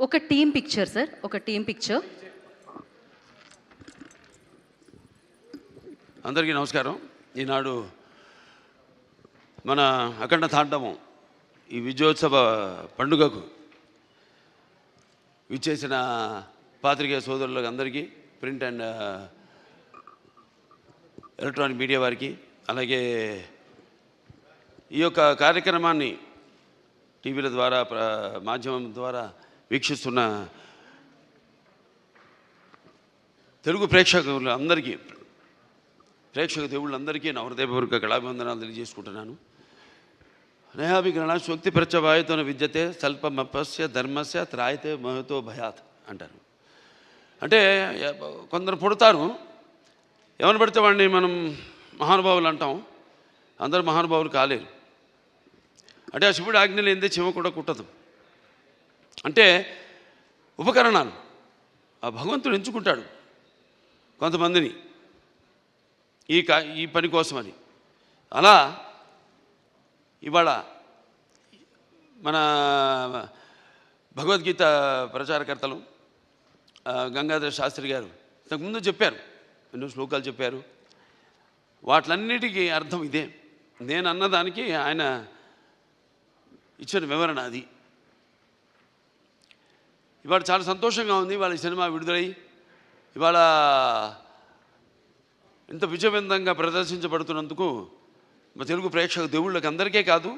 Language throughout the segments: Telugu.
ఒక టీమ్ పిక్చర్ సార్, ఒక టీమ్ పిక్చర్. అందరికీ నమస్కారం. ఈనాడు మన అఖండ తాండవం ఈ విజయోత్సవ పండుగకు విచ్చేసిన పాత్రికేయ సోదరులకు అందరికీ, ప్రింట్ అండ్ ఎలక్ట్రానిక్ మీడియా వారికి, అలాగే ఈ యొక్క కార్యక్రమాన్ని టీవీల ద్వారా మాధ్యమం ద్వారా వీక్షిస్తున్న తెలుగు ప్రేక్షకులందరికీ, ప్రేక్షక దేవుళ్ళందరికీ నా హృదయపూర్వక కళాభివందనాలు తెలియజేసుకుంటున్నాను. నయాభిగ్రహణ శక్తి ప్రత్యవాయుతోన విద్యతే స్వల్పమపస్య ధర్మస్య త్రాయతే మహతో భయాత్ అంటారు. అంటే కొందరు పుడతారు, ఎవరిని పడితే వాడిని మనం మహానుభావులు అంటాం. అందరూ మహానుభావులు కాలేరు. అంటే ఆ శివుడు ఆజ్ఞ లేనిదే చీమ కూడా కుట్టదు. అంటే ఉపకరణాలు ఆ భగవంతుడు ఎంచుకుంటాడు కొంతమందిని ఈ పని కోసమని. అలా ఇవాళ మన భగవద్గీత ప్రచారకర్తలు గంగాధర శాస్త్రి గారు ఇంతకుముందు చెప్పారు, ఎన్నో శ్లోకాలు చెప్పారు. వాటిలన్నిటికీ అర్థం ఇదే. నేను అన్నదానికి ఆయన ఇచ్చిన వివరణ అది. ఇవాళ చాలా సంతోషంగా ఉంది. ఇవాళ ఈ సినిమా విడుదలై ఇవాళ ఇంత విజయవంతంగా ప్రదర్శించబడుతున్నందుకు మా తెలుగు ప్రేక్షక దేవుళ్ళకి అందరికీ కాదు,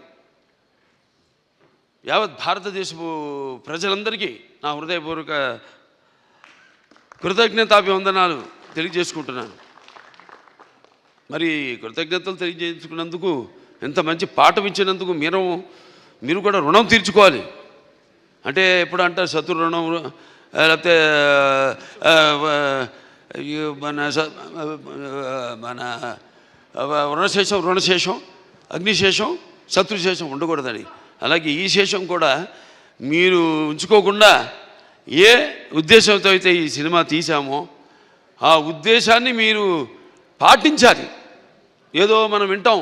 యావత్ భారతదేశపు ప్రజలందరికీ నా హృదయపూర్వక కృతజ్ఞతాభివందనాలు తెలియజేసుకుంటున్నాను. మరి కృతజ్ఞతలు తెలియజేసుకున్నందుకు, ఎంత మంచి పాఠం ఇచ్చినందుకు మీరు కూడా రుణం తీర్చుకోవాలి. అంటే ఎప్పుడు అంటారు శత్రు రుణం, లేకపోతే మన రుణశేషం అగ్నిశేషం శత్రుశేషం ఉండకూడదని. అలాగే ఈ శేషం కూడా మీరు ఉంచుకోకుండా ఏ ఉద్దేశంతో అయితే ఈ సినిమా తీసామో ఆ ఉద్దేశాన్ని మీరు పాటించాలి. ఏదో మనం వింటాం,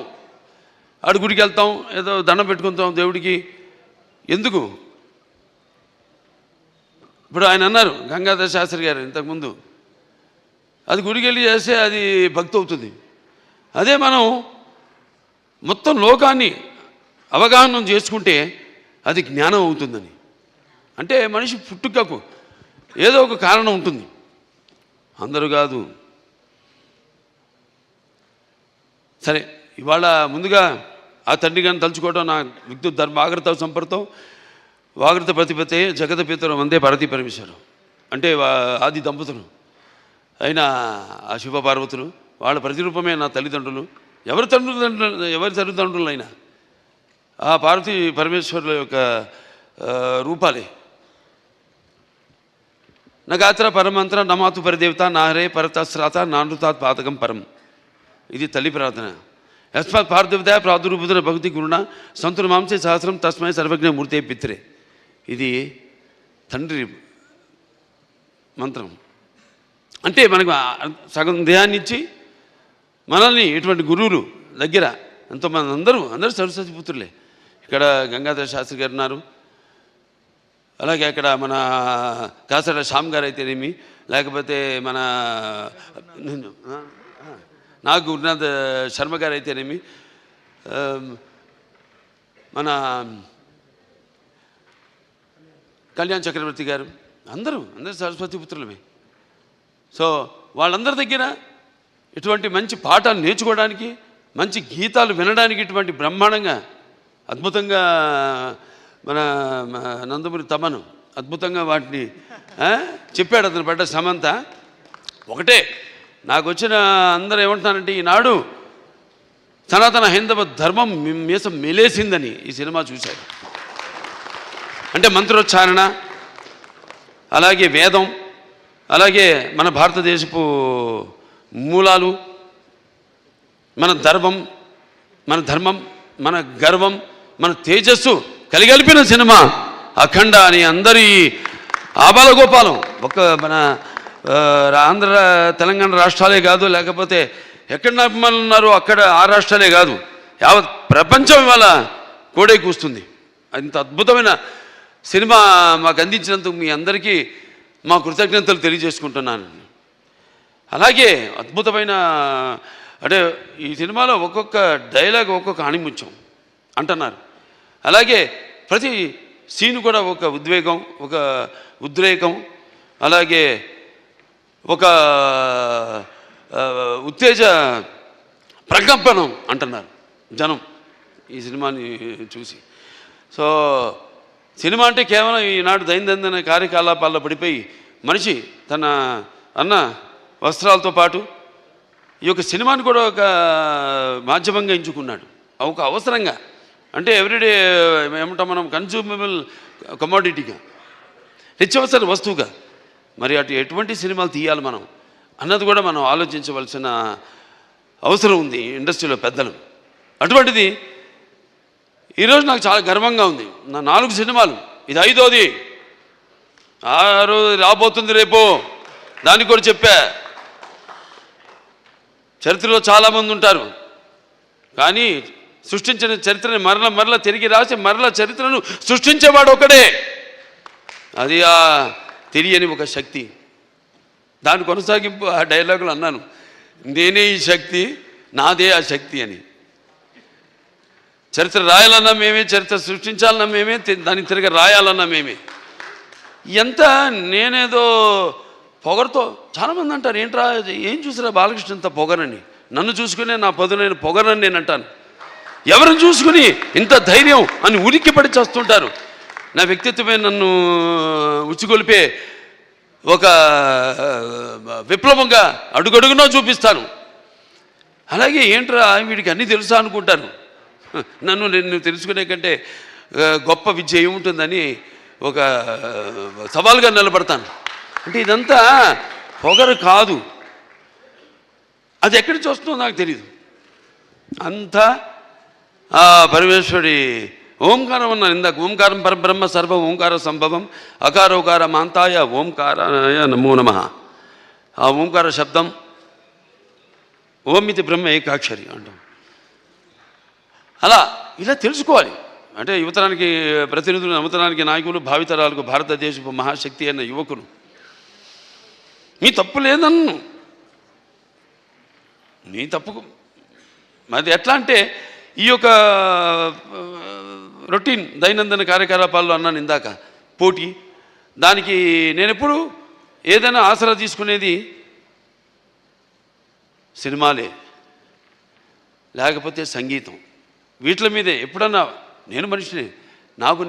గుడికి వెళ్తాం, ఏదో దండం పెట్టుకుంటాం దేవుడికి. ఎందుకు? ఇప్పుడు ఆయన అన్నారు గంగాధర శాస్త్రి గారు ఇంతకుముందు, అది గుడికి వెళ్ళి చేస్తే అది భక్తి అవుతుంది. అదే మనం మొత్తం లోకాన్ని అవగాహన చేసుకుంటే అది జ్ఞానం అవుతుందని. అంటే మనిషి పుట్టుకకు ఏదో ఒక కారణం ఉంటుంది, అందరూ కాదు. సరే, ఇవాళ ముందుగా ఆ తండ్రి గారిని తలుచుకోవడం, నా విద్యుత్ ధర్మాగ్రత సంపర్తం వాగ్రత ప్రతిపతే జగత పితరం వందే పార్వతీ పరమేశ్వరం. అంటే ఆది దంపతులు అయిన ఆ శివ పార్వతులు, వాళ్ళ ప్రతిరూపమే నా తల్లిదండ్రులు. ఎవరి తల్లిదండ్రులైనా ఆ పార్వతీ పరమేశ్వరుల యొక్క రూపాలే. నగాత్ర పరమంత్ర నమాతు పరిదేవత నాహరే పరతశ్రాత నానృతాత్ పాతకం పరం. ఇది తల్లి ప్రార్థన. యస్మాత్ పార్థివత ప్రాదురూపుతున్న భక్తి గురుణ సంతుల మాంసే సహస్రం తస్మై సర్వజ్ఞ మూర్తే పిత్రే. ఇది తండ్రి మంత్రం. అంటే మనకు సగం దేహాన్ని ఇచ్చి మనల్ని ఇటువంటి గురువులు దగ్గర ఎంతోమంది, అందరూ సరస్వతి పుత్రులే. ఇక్కడ గంగాధర శాస్త్రి గారు ఉన్నారు, అలాగే అక్కడ మన కాసర శ్యామ్ గారు అయితేనేమి, లేకపోతే మన నాగ్ గురునాథ్ శర్మ గారు అయితేనేమి, మన కళ్యాణ్ చక్రవర్తి గారు, అందరూ సరస్వతి పుత్రులమే. సో వాళ్ళందరి దగ్గర ఇటువంటి మంచి పాఠాలు నేర్చుకోవడానికి, మంచి గీతాలు వినడానికి ఇటువంటి బ్రహ్మాండంగా అద్భుతంగా మన నందమూరి తమను అద్భుతంగా వాటిని చెప్పాడు. అతను పడ్డ శ్రమంతా ఒకటే. నాకు వచ్చిన అందరూ ఏమంటున్నారంటే, ఈనాడు సనాతన హైందవ ధర్మం మీసం మెలేసిందని ఈ సినిమా చూశారు. అంటే మంత్రోచ్చారణ, అలాగే వేదం, అలాగే మన భారతదేశపు మూలాలు, మన ధర్మం, మన గర్వం, మన తేజస్సు కలిగలిపిన సినిమా అఖండ అని అందరి ఆబాలగోపాలం. మన ఆంధ్ర తెలంగాణ రాష్ట్రాలే కాదు, లేకపోతే ఎక్కడ అభిమానులు ఉన్నారో అక్కడ ఆ రాష్ట్రాలే కాదు, యావత్ ప్రపంచం ఇవాళ కోడే కూస్తుంది. అంత అద్భుతమైన సినిమా మాకు అందించినందుకు మీ అందరికీ మా కృతజ్ఞతలు తెలియజేసుకుంటున్నాను. అలాగే అద్భుతమైన అంటే ఈ సినిమాలో ఒక్కొక్క డైలాగ్ ఒక్కొక్క ఆణిముత్యం అంటున్నారు. అలాగే ప్రతి సీన్ కూడా ఒక ఉద్వేగం, ఒక ఉద్రేకం, అలాగే ఒక ఉత్తేజ ప్రకంపనం అంటున్నారు జనం ఈ సినిమాని చూసి. సో సినిమా అంటే కేవలం ఈనాడు దైనందిన కార్యకలాపాల్లో పడిపోయి మనిషి తన అన్న వస్త్రాలతో పాటు ఈ యొక్క సినిమాని కూడా ఒక మాధ్యమంగా ఎంచుకున్నాడు, ఒక అవసరంగా. అంటే ఎవ్రీడే ఏమంటాం మనం, కన్జ్యూమబుల్ కమోడిటీగా, నిత్యవసర వస్తువుగా. మరి ఎటువంటి సినిమాలు తీయాలి మనం అన్నది కూడా మనం ఆలోచించవలసిన అవసరం ఉంది ఇండస్ట్రీలో పెద్దలు. అటువంటిది ఈరోజు నాకు చాలా గర్వంగా ఉంది. నా 4 సినిమాలు, ఇది 5వది, 6 రాబోతుంది రేపు, దానికి కూడా చెప్పా. చరిత్రలో చాలామంది ఉంటారు, కానీ సృష్టించిన చరిత్రని మరల తిరిగి రాసి మరల చరిత్రను సృష్టించేవాడు ఒకడే. అది ఆ తెలియని ఒక శక్తి. దాని కొనసాగింపు ఆ డైలాగులు అన్నాను, నేనే ఈ శక్తి, నాదే ఆ శక్తి అని. చరిత్ర రాయాలన్నా మేమే, చరిత్ర సృష్టించాలన్నా మేమే, దాన్ని తిరిగి రాయాలన్నా మేమే. ఎంత నేనేదో పొగరుతో చాలామంది అంటారు, ఏంట్రా ఏం చూసిరా బాలకృష్ణ ఇంత పొగరని. నన్ను చూసుకునే నా పదునైన పొగరని నేను అంటాను. ఎవరిని చూసుకుని ఇంత ధైర్యం అని ఉలిక్కిపడి చేస్తుంటారు. నా వ్యక్తిత్వమే నన్ను ఉచ్చిగొలిపే ఒక విప్లవంగా అడుగడుగునో చూపిస్తాను. అలాగే ఏంట్రా వీడికి అన్నీ తెలుసా అనుకుంటాను. నేను తెలుసుకునే కంటే గొప్ప విద్య ఏముంటుందని ఒక సవాల్గా నిలబడతాను. అంటే ఇదంతా పొగరు కాదు, అది ఎక్కడి నుంచి వస్తుందో నాకు తెలియదు. అంతా ఆ పరమేశ్వరుడి ఓంకారం అన్నాను ఇందాక. ఓంకారం పరబ్రహ్మ సర్వ ఓంకార సంభవం అకారోకార మాంతాయ ఓంకారాయ నమో నమః. ఆ ఓంకార శబ్దం ఓమితి బ్రహ్మ ఏకాక్షరి అంటాం. అలా ఇలా తెలుసుకోవాలి. అంటే యువతరానికి ప్రతినిధులు, నవతరానికి నాయకులు, భావితరాలకు భారతదేశపు మహాశక్తి అయిన యువకులు. మీ తప్పు లేదన్ను, నీ తప్పుకు అది ఎట్లా అంటే ఈ యొక్క రొటీన్ దైనందిన కార్యకలాపాల్లో అన్నాను ఇందాక, పోటీ. దానికి నేను ఎప్పుడు ఏదైనా ఆసరా తీసుకునేది సినిమాలే, లేకపోతే సంగీతం. వీటి మీదే ఎప్పుడన్నా నేను మనిషిని, నాకు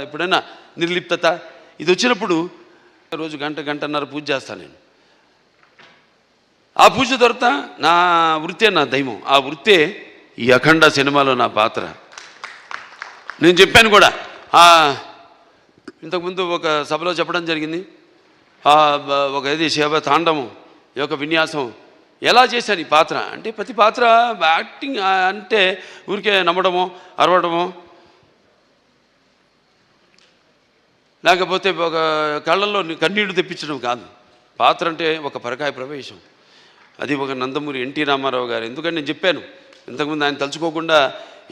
ఎప్పుడైనా నిర్లిప్తత ఇది వచ్చినప్పుడు రోజు గంటన్నర పూజ చేస్తాను నేను. ఆ పూజ తర్వాత నా వృత్తే నా దైవం. ఆ వృత్తే ఈ అఖండ సినిమాలో నా పాత్ర. నేను చెప్పాను కూడా, ఇంతకుముందు ఒక సభలో చెప్పడం జరిగింది. ఒక ఇది శివ తాండవం యొక్క విన్యాసం ఎలా చేశాను ఈ పాత్ర అంటే, ప్రతి పాత్ర యాక్టింగ్ అంటే ఊరికే నమ్మడమో అరవడమో, లేకపోతే ఒక కళ్ళల్లో కన్నీళ్లు తెప్పించడం కాదు. పాత్ర అంటే ఒక పరకాయ ప్రవేశం. అది ఒక నందమూరి ఎన్టీ రామారావు గారు. ఎందుకంటే నేను చెప్పాను ఇంతకుముందు, ఆయన తలుచుకోకుండా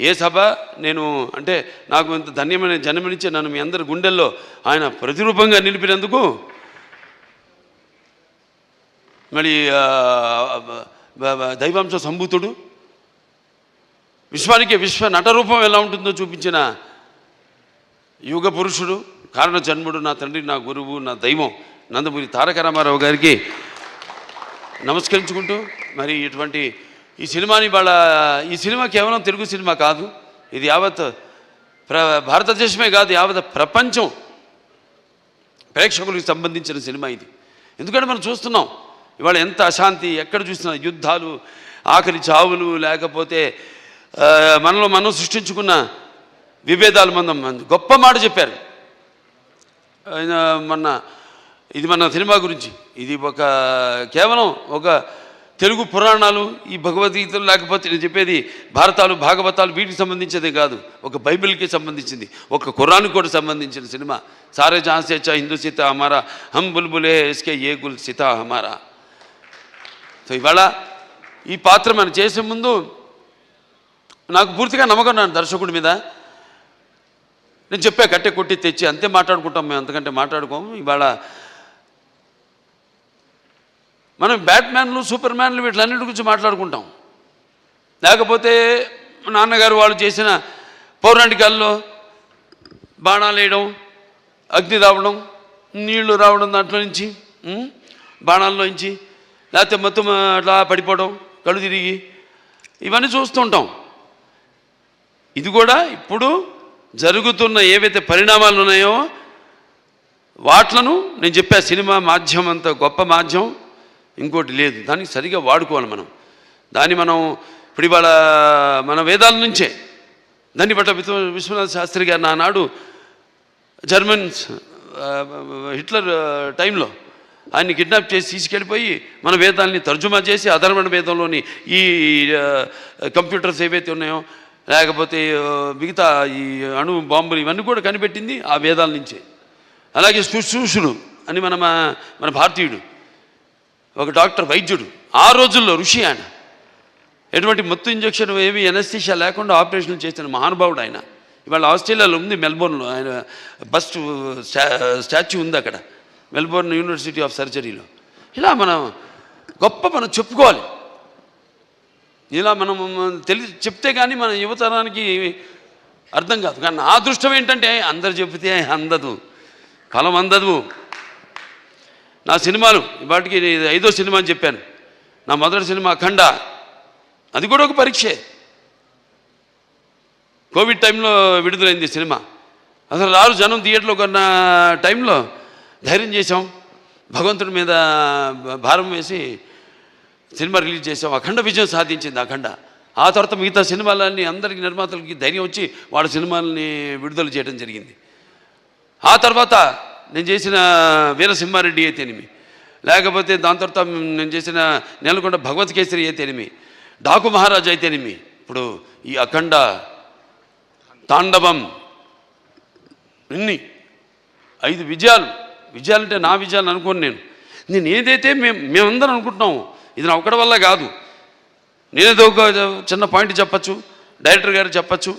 ఏ సభ నేను అంటే నాకు ఇంత ధన్యమైన జన్మనిచ్చే నన్ను మీ అందరి గుండెల్లో ఆయన ప్రతిరూపంగా నిలిపినందుకు, మరి దైవాంశ సంభూతుడు, విశ్వానికి విశ్వ నటరూపం ఎలా ఉంటుందో చూపించిన యుగ పురుషుడు, కారణ జన్ముడు, నా తండ్రి, నా గురువు, నా దైవం నందమూరి తారక రామారావు గారికి నమస్కరించుకుంటూ, మరి ఇటువంటి ఈ సినిమాని ఈ సినిమా కేవలం తెలుగు సినిమా కాదు, ఇది యావత్ భారతదేశమే కాదు, యావత్ ప్రపంచం ప్రేక్షకులకు సంబంధించిన సినిమా ఇది. ఎందుకంటే మనం చూస్తున్నాం ఇవాళ ఎంత అశాంతి, ఎక్కడ చూసినా యుద్ధాలు, ఆఖరి చావులు, లేకపోతే మనలో మనం సృష్టించుకున్న విభేదాలు. గొప్ప మాట చెప్పారు ఆయన ఇది మన సినిమా గురించి. ఇది కేవలం ఒక తెలుగు పురాణాలు, ఈ భగవద్గీతలు, లేకపోతే నేను చెప్పేది భారతాలు, భాగవతాలు, వీటికి సంబంధించేదే కాదు, ఒక బైబిల్కి సంబంధించింది, ఒక ఖురాన్కి కూడా సంబంధించిన సినిమా. సారే జహాన్ సే అచ్చా హిందూ సీతా హమారా, హమ్ బుల్బులే ఇస్కే ఏ గుల్ సీతా హమారా. సో ఇవాళ ఈ పాత్ర మనం చేసే ముందు నాకు పూర్తిగా నమ్మకం ఉన్నాను దర్శకుడి మీద. నేను చెప్పా కట్టె కొట్టి తెచ్చి అంతే మాట్లాడుకుంటాం, మేము అంతకంటే మాట్లాడుకోము. ఇవాళ మనం బ్యాట్మ్యాన్లు, సూపర్ మ్యాన్లు వీటిలన్నిటి గురించి మాట్లాడుకుంటాం. లేకపోతే నాన్నగారు వాళ్ళు చేసిన పౌరాణికాల్లో బాణాలు వేయడం, అగ్ని రావడం, నీళ్లు రావడం, దాంట్లో నుంచి బాణాల్లో నుంచి, లేకపోతే మొత్తం అట్లా పడిపోవడం, కళ్ళు తిరిగి, ఇవన్నీ చూస్తుంటాం. ఇది కూడా ఇప్పుడు జరుగుతున్న ఏవైతే పరిణామాలు ఉన్నాయో వాట్లను నేను చెప్పా. సినిమా మాధ్యమం అంత గొప్ప మాధ్యమం ఇంకోటి లేదు, దానికి సరిగా వాడుకోవాలి మనం. దాన్ని మనం ఇప్పుడు ఇవాళ మన వేదాల నుంచే దాన్ని బట్ట విశ్వనాథ శాస్త్రి గారు నానాడు జర్మన్స్ హిట్లర్ టైంలో ఆయన్ని కిడ్నాప్ చేసి తీసుకెళ్ళిపోయి మన వేదాలని తర్జుమా చేసి అధర్వణ వేదంలోని ఈ కంప్యూటర్స్ ఏవైతే ఉన్నాయో, లేకపోతే మిగతా ఈ అణు బాంబులు ఇవన్నీ కూడా కనిపెట్టింది ఆ వేదాల నుంచే. అలాగే శుశ్రూషుడు అని మన భారతీయుడు ఒక డాక్టర్, వైద్యుడు, ఆ రోజుల్లో ఋషి ఆయన. ఎటువంటి మత్తు ఇంజక్షన్ ఏమి ఎనస్థీషియా లేకుండా ఆపరేషన్లు చేసిన మహానుభావుడు ఆయన. ఇవాళ ఆస్ట్రేలియాలో ఉంది, మెల్బోర్న్లో ఆయన బస్ట్ స్టాచ్యూ ఉంది అక్కడ, మెల్బోర్న్ యూనివర్సిటీ ఆఫ్ సర్జరీలో. ఇలా మనం చెప్పుకోవాలి. ఇలా మనం చెప్తే కానీ మన యువతరానికి అర్థం కాదు. కానీ నా అదృష్టం ఏంటంటే అందరు చెబితే అందదు, ఫలం అందదు. నా సినిమాలు వాటికి 5వ సినిమా అని చెప్పాను. నా మొదటి సినిమా అఖండ, అది కూడా ఒక పరీక్షే. కోవిడ్ టైంలో విడుదలైంది సినిమా. అసలు రారు జనం థియేటర్లో కొన్న టైంలో ధైర్యం చేసాం, భగవంతుడి మీద భారం వేసి సినిమా రిలీజ్ చేసాం. అఖండ విజయం సాధించింది అఖండ. ఆ తర్వాత మిగతా సినిమాలన్నీ అందరికీ నిర్మాతలకి ధైర్యం వచ్చి వాళ్ళ సినిమాలని విడుదల చేయడం జరిగింది. ఆ తర్వాత నేను చేసిన వీరసింహారెడ్డి అయితేనేమి, లేకపోతే దాని తర్వాత నేను చేసిన నేలకొండ భగవత్ కేసరి అయితేనేమి, డాకు మహారాజు అయితేనేమి, ఇప్పుడు ఈ అఖండ, తాండవం, ఇన్ని 5 విజయాలంటే నా విజయాలు అనుకోను. నేను ఏదైతే మేమందరం అనుకుంటున్నాము ఇది నా ఒక్కడి వల్ల కాదు. నేనేదో ఒక చిన్న పాయింట్ చెప్పచ్చు, డైరెక్టర్ గారు చెప్పచ్చు,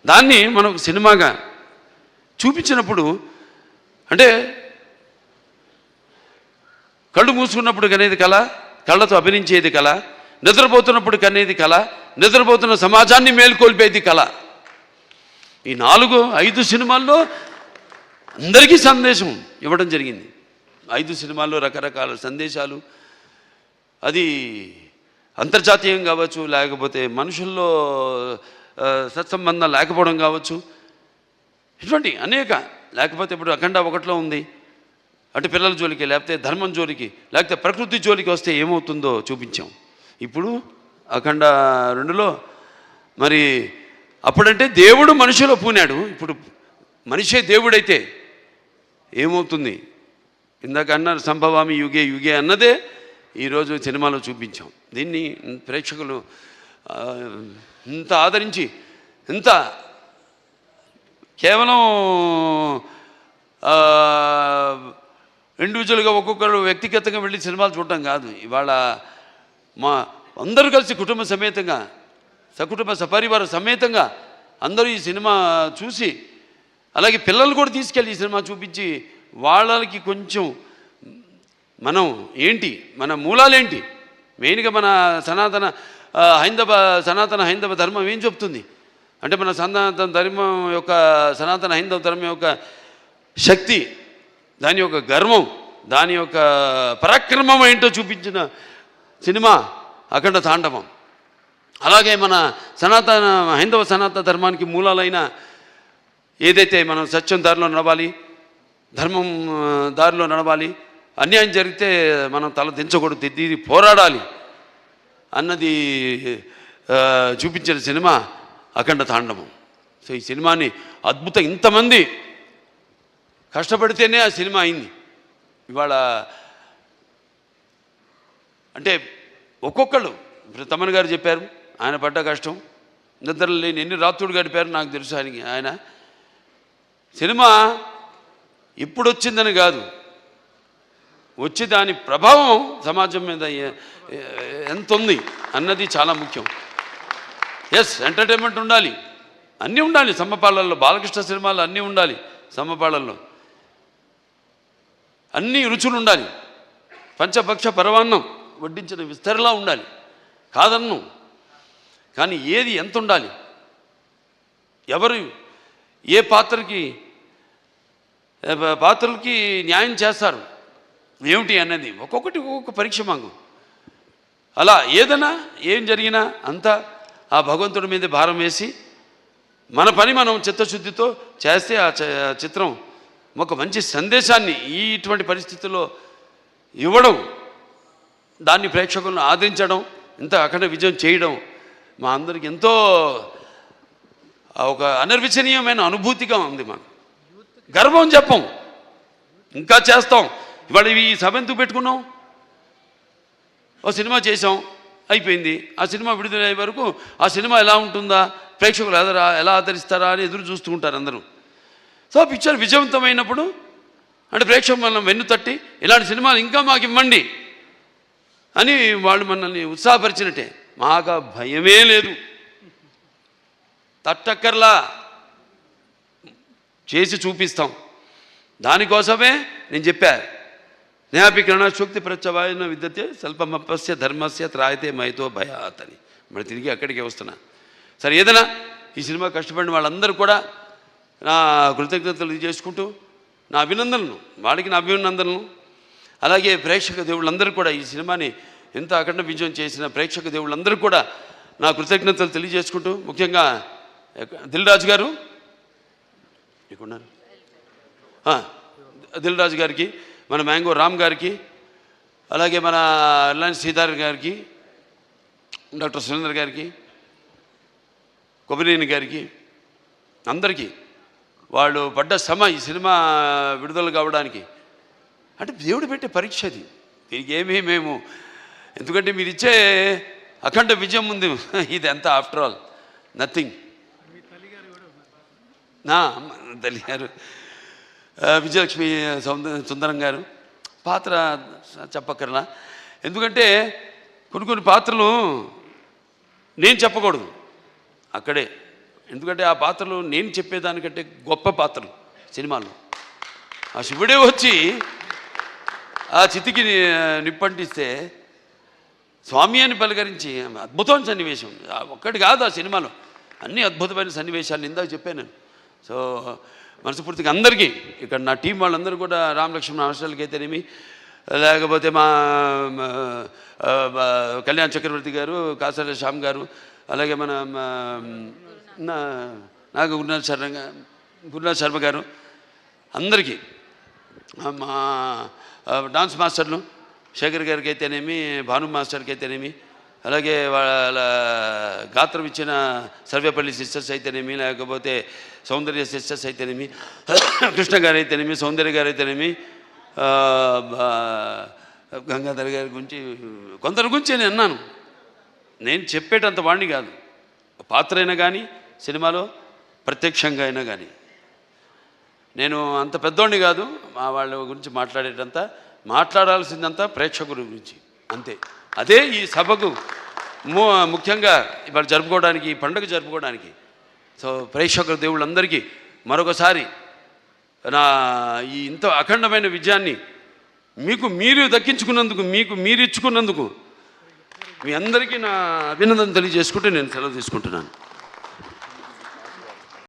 దాన్ని మనం సినిమాగా చూపించినప్పుడు, అంటే కళ్ళు మూసుకున్నప్పుడు కనేది కళ, కళ్ళతో అభినయించేది కళ, నిద్రపోతున్నప్పుడు కనేది కళ, నిద్రపోతున్న సమాజాన్ని మేల్కొల్పేది కళ. ఈ 4-5 సినిమాల్లో అందరికీ సందేశం ఇవ్వడం జరిగింది. 5 సినిమాల్లో రకరకాల సందేశాలు, అది అంతర్జాతీయం కావచ్చు, లేకపోతే మనుషుల్లో సత్సంబంధం లేకపోవడం కావచ్చు, ఇటువంటి అనేక. లేకపోతే ఇప్పుడు అఖండ 1లో ఉంది, అటు పిల్లల జోలికి, లేకపోతే ధర్మం జోలికి, లేకపోతే ప్రకృతి జోలికి వస్తే ఏమవుతుందో చూపించాం. ఇప్పుడు అఖండ 2లో మరి అప్పుడంటే దేవుడు మనిషిలో పూనాడు, ఇప్పుడు మనిషే దేవుడైతే ఏమవుతుంది? ఇందాక అన్నారు సంభవామి యుగే యుగే అన్నదే ఈరోజు సినిమాలో చూపించాం. దీన్ని ప్రేక్షకులు ఇంత ఆదరించి, ఇంత కేవలం ఇండివిజువల్గా ఒక్కొక్కరు వ్యక్తిగతంగా వెళ్ళి సినిమాలు చూడటం కాదు. ఇవాళ మా అందరూ కలిసి కుటుంబ సమేతంగా, సకుటుంబ సపరివార సమేతంగా అందరూ ఈ సినిమా చూసి, అలాగే పిల్లలు కూడా తీసుకెళ్ళి ఈ సినిమా చూపించి వాళ్ళకి కొంచెం మనం ఏంటి, మన మూలాలేంటి, మెయిన్గా మన సనాతన హైందవ ధర్మం ఏం చెప్తుంది అంటే, మన సనాతన ధర్మం యొక్క సనాతన హైందవ ధర్మం యొక్క శక్తి, దాని యొక్క గర్వం, దాని యొక్క పరాక్రమం ఏంటో చూపించిన సినిమా అఖండ తాండవం. అలాగే మన హైందవ సనాతన ధర్మానికి మూలాలైన ఏదైతే మనం సత్యం దారిలో నడవాలి, ధర్మం దారిలో నడవాలి, అన్యాయం జరిగితే మనం తల దించకూడదు, తిరిగి పోరాడాలి అన్నది చూపించిన సినిమా అఖండ తాండవం. సో ఈ సినిమాని అద్భుతం, ఇంతమంది కష్టపడితేనే ఆ సినిమా అయింది. ఇవాళ అంటే ఒక్కొక్కళ్ళు, ఇప్పుడు తమన్ గారు చెప్పారు ఆయన పడ్డ కష్టం, నిద్ర లేని ఎన్ని రాత్రులు గడిపారు నాకు తెలుసు. ఆయన సినిమా ఇప్పుడు వచ్చిందని కాదు, వచ్చి దాని ప్రభావం సమాజం మీద ఎంత ఉంది అన్నది చాలా ముఖ్యం. ఎస్, ఎంటర్టైన్మెంట్ ఉండాలి, అన్నీ ఉండాలి సమ్మపాళ్ళల్లో. బాలకృష్ణ సినిమాలు అన్నీ ఉండాలి సమ్మపాళ్ళల్లో. అన్ని రుచులు ఉండాలి. పంచభక్ష పరవాన్నం వడ్డించిన విస్తరలా ఉండాలి, కాదన్ను. కానీ ఏది ఎంత ఉండాలి, ఎవరు ఏ పాత్రలకి న్యాయం చేస్తారు ఏమిటి అన్నది ఒక్కొక్కటి ఒక్కొక్క పరీక్ష మాకు. అలా ఏదైనా ఏం జరిగినా అంతా ఆ భగవంతుడి మీద భారం వేసి మన పని మనం చిత్తశుద్ధితో చేస్తే ఆ చిత్రం ఒక మంచి సందేశాన్ని ఇటువంటి పరిస్థితుల్లో ఇవ్వడం, దాన్ని ప్రేక్షకులను ఆదరించడం, ఇంత అఖండ విజయం చేయడం మా అందరికి ఎంతో ఒక అనిర్వచనీయమైన అనుభూతిగా ఉంది. మాకు గర్వం చెప్పం, ఇంకా చేస్తాం. ఇవాళ ఈ సభ ఎందుకు పెట్టుకున్నాం? ఓ సినిమా చేసాం, అయిపోయింది. ఆ సినిమా విడుదలయ్యే వరకు ఆ సినిమా ఎలా ఉంటుందా, ప్రేక్షకులు ఎలా ఆదరిస్తారా అని ఎదురు చూస్తూ ఉంటారు అందరూ. సో పిక్చర్ విజయవంతమైనప్పుడు అంటే ప్రేక్షకులు మనం వెన్ను తట్టి ఇలాంటి సినిమాలు ఇంకా మాకు ఇవ్వండి అని వాళ్ళు మనల్ని ఉత్సాహపరిచినట్టే. మాకు భయమే లేదు, తట్టక్కర్లా, చేసి చూపిస్తాం. దానికోసమే నేను చెప్పా, నేపి కిరణశక్తి ప్రత్యవాయన విద్యతే స్వల్పమపస్య ధర్మస్య త్రాయతే మైతో భయాత్ అని. మరి తిరిగి అక్కడికే వస్తున్నా. సరే, ఏదైనా ఈ సినిమా కష్టపడిన వాళ్ళందరూ కూడా నా కృతజ్ఞతలు చేసుకుంటూ నా అభినందనలు, వాళ్ళకి నా అభినందనలు. అలాగే ప్రేక్షక దేవుళ్ళందరూ కూడా ఈ సినిమాని ఎంత అఖండ విజయం చేసిన ప్రేక్షక దేవుళ్ళందరూ కూడా నా కృతజ్ఞతలు తెలియజేసుకుంటూ, ముఖ్యంగా దిల్ రాజు గారు ఇక్కడున్నారు, దిల్ రాజు గారికి, మన మ్యాంగో రామ్ గారికి, అలాగే మన రిలయన్స్ శ్రీధర్ గారికి, డాక్టర్ సురేందర్ గారికి, కొబ్బరినేని గారికి, అందరికీ వాళ్ళు పడ్డ శ్రమ ఈ సినిమా విడుదల కావడానికి అంటే దేవుడు పెట్టే పరీక్ష అది. దీనికి ఏమీ మేము, ఎందుకంటే మీరు ఇచ్చే అఖండ విజయం ఉంది, ఇది ఎంత ఆఫ్టర్ ఆల్ నథింగ్. నా తల్లి గారు విజయలక్ష్మి సుందరం గారు పాత్ర చెప్పక్కర్లా. ఎందుకంటే కొన్ని పాత్రలు నేను చెప్పకూడదు అక్కడే, ఎందుకంటే ఆ పాత్రలు నేను చెప్పేదానికంటే గొప్ప పాత్రలు సినిమాల్లో. ఆ శివుడే వచ్చి ఆ చితికి నిప్పంటిస్తే స్వామి అని పలకరించి అద్భుతమైన సన్నివేశం. ఒక్కటి కాదు ఆ సినిమాలో, అన్ని అద్భుతమైన సన్నివేశాలు ఇందాక చెప్పాను నేను. సో మనస్ఫూర్తిగా అందరికీ, ఇక్కడ నా టీం వాళ్ళందరూ కూడా, రామలక్ష్మణ హాస్టల్కి అయితేనేమి, లేకపోతే మా కళ్యాణ్ చక్రవర్తి గారు, కాసాల శ్యామ్ గారు, అలాగే మన గురునాథ్ శర్మ గారు, అందరికీ, మా డాన్స్ మాస్టర్లు శేఖర్ గారికి అయితేనేమి, భాను మాస్టర్కి అయితేనేమి, అలాగే వాళ్ళ గాత్రం ఇచ్చిన సర్వేపల్లి సిస్టర్స్ అయితేనేమి, లేకపోతే సౌందర్య సిస్టర్స్ అయితేనేమి, కృష్ణ గారు అయితేనేమి, సౌందర్య గారు అయితేనేమి, గంగాధర్ గారి గురించి, కొందరి గురించి నేను అన్నాను. నేను చెప్పేటంత వాడిని కాదు, పాత్ర అయినా కానీ సినిమాలో ప్రత్యక్షంగా అయినా కానీ నేను అంత పెద్దోడిని కాదు. మా వాళ్ళ గురించి మాట్లాడాల్సిందంతా ప్రేక్షకుల గురించి అంతే. అదే ఈ సభకు ముఖ్యంగా ఇవాళ జరుపుకోవడానికి, ఈ పండుగ జరుపుకోవడానికి. సో ప్రేక్షకుల దేవుళ్ళందరికీ మరొకసారి నా ఈ ఇంత అఖండమైన విజయాన్ని మీకు మీరు దక్కించుకున్నందుకు, మీకు మీరు ఇచ్చుకున్నందుకు మీ అందరికీ నా అభినందన తెలియజేసుకుంటూ నేను సెలవు తీసుకుంటున్నాను.